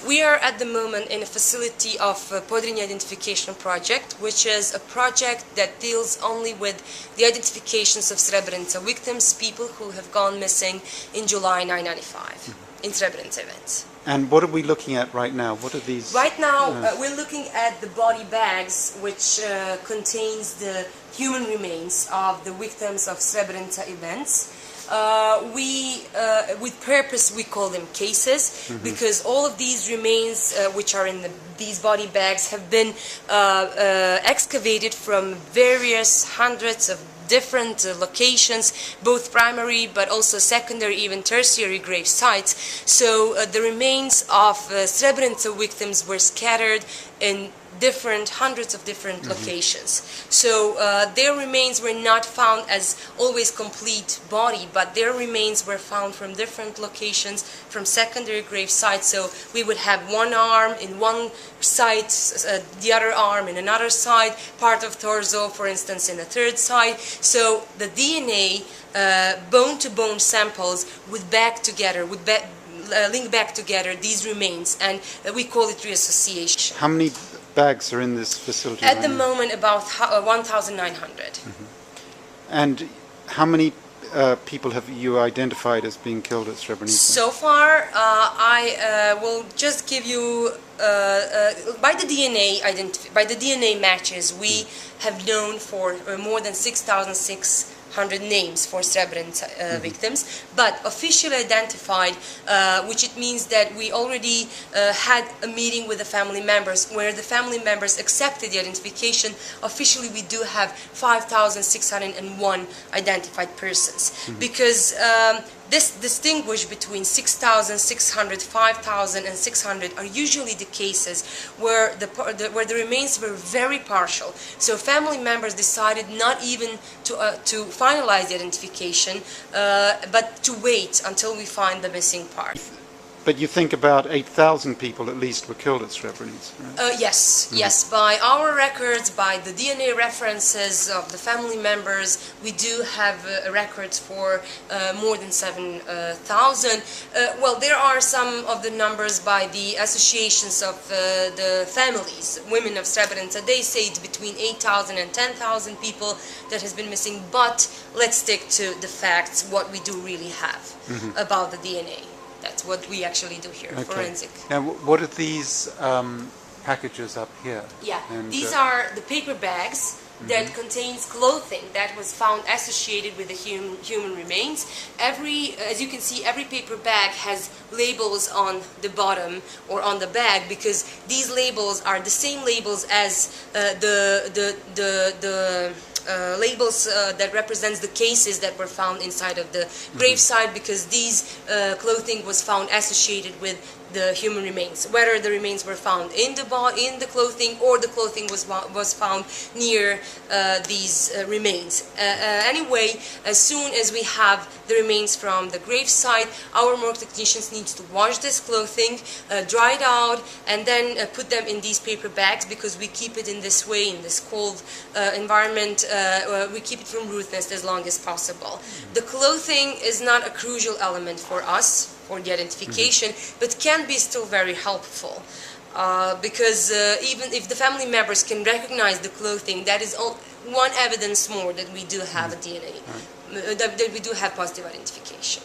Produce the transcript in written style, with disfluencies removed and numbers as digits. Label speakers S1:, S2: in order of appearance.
S1: We are at the moment in a facility of Podrinje Identification Project, which is a project that deals only with the identifications of Srebrenica victims, people who have gone missing in July 1995 in Srebrenica events.
S2: And what are we looking at right now? What are these?
S1: Right now, we're looking at the body bags, which contains the human remains of the victims of Srebrenica events. With purpose, we call them cases, because all of these remains, which are in these body bags, have been excavated from various hundreds of different locations, both primary but also secondary, even tertiary grave sites. So the remains of Srebrenica victims were scattered in hundreds of different locations. So their remains were not found as always complete body, but their remains were found from different locations, from secondary grave sites. So we would have one arm in one site, the other arm in another side, part of torso, for instance, in a third side. So the DNA, bone-to-bone samples would link back together these remains, and we call it reassociation.
S2: How many bags are in this facility?
S1: At the moment, about 1,900.
S2: And how many people have you identified as being killed at Srebrenica?
S1: So far, I will just give you by the DNA matches, we have known for more than 6,600 names for Srebrenica victims, but officially identified, which it means that we already had a meeting with the family members where the family members accepted the identification. Officially, we do have 5,601 identified persons, because this distinguish between 6,600, 5,000 and 600 are usually the cases where the remains were very partial. So family members decided not even to finalize the identification, but to wait until we find the missing part.
S2: But you think about 8,000 people at least were killed at Srebrenica, right?
S1: Yes, yes. By our records, by the DNA references of the family members, we do have records for more than 7,000. Well, there are some of the numbers by the associations of the families, women of Srebrenica. They say it's between 8,000 and 10,000 people that has been missing. But let's stick to the facts, what we do really have about the DNA. That's what we actually do here, forensic.
S2: Now, what are these packages up here?
S1: Yeah, and these are the paper bags that contains clothing that was found associated with the human remains. As you can see, every paper bag has labels on the bottom or on the bag, because these labels are the same labels as labels that represents the cases that were found inside of the gravesite, because these clothing was found associated with the human remains, whether the remains were found in the clothing or the clothing was found near these remains. Anyway, as soon as we have the remains from the gravesite, our morgue technicians need to wash this clothing, dry it out, and then put them in these paper bags, because we keep it in this way, in this cold environment. We keep it from rudeness as long as possible. The clothing is not a crucial element for us, for the identification, but can be still very helpful, because even if the family members can recognize the clothing, that is one evidence more that we do have a DNA, that we do have positive identification.